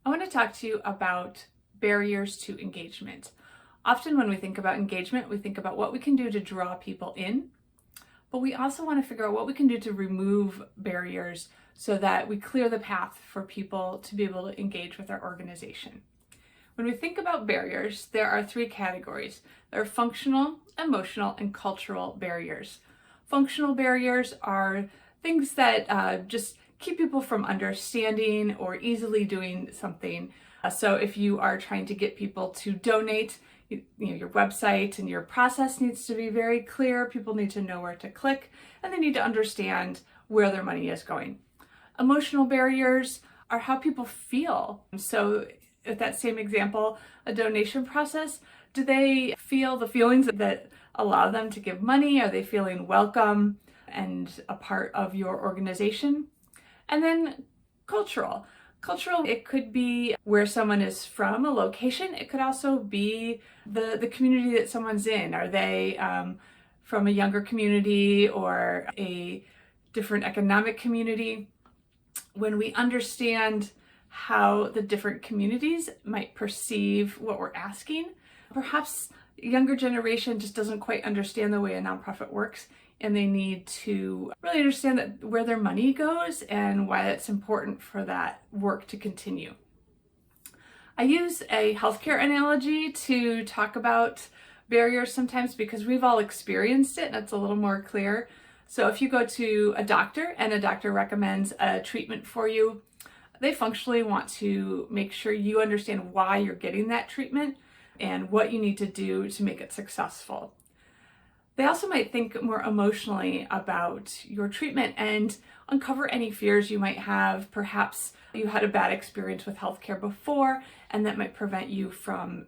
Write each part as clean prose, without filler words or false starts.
I want to talk to you about barriers to engagement. Often when we think about engagement, we think about what we can do to draw people in, but we also want to figure out what we can do to remove barriers so that we clear the path for people to be able to engage with our organization. When we think about barriers, there are three categories. There are functional, emotional, and cultural barriers. Functional barriers are things that just keep people from understanding or easily doing something. So if you are trying to get people to donate, your website and your process needs to be very clear. People need to know where to click, and they need to understand where their money is going. Emotional barriers are how people feel. So with that same example, a donation process, do they feel the feelings that allow them to give money? Are they feeling welcome and a part of your organization? And then cultural. Cultural, it could be where someone is from, a location. It could also be the community that someone's in. Are they from a younger community or a different economic community? When we understand how the different communities might perceive what we're asking, perhaps younger generation just doesn't quite understand the way a nonprofit works, and they need to really understand that where their money goes and why it's important for that work to continue. I use a healthcare analogy to talk about barriers sometimes because we've all experienced it and it's a little more clear. So if you go to a doctor and a doctor recommends a treatment for you, they functionally want to make sure you understand why you're getting that treatment and what you need to do to make it successful. They also might think more emotionally about your treatment and uncover any fears you might have. Perhaps you had a bad experience with healthcare before, and that might prevent you from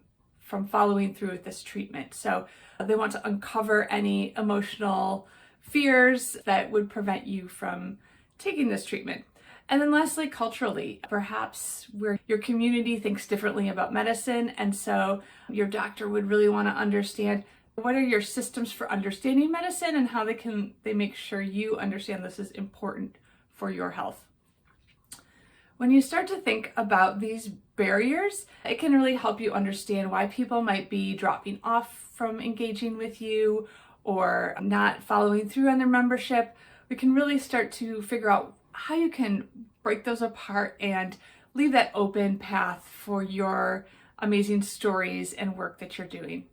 following through with this treatment. So they want to uncover any emotional fears that would prevent you from taking this treatment. And then lastly, culturally, perhaps where your community thinks differently about medicine, and so your doctor would really want to understand what are your systems for understanding medicine and how they make sure you understand this is important for your health. When you start to think about these barriers, it can really help you understand why people might be dropping off from engaging with you or not following through on their membership. We can really start to figure out how you can break those apart and leave that open path for your amazing stories and work that you're doing.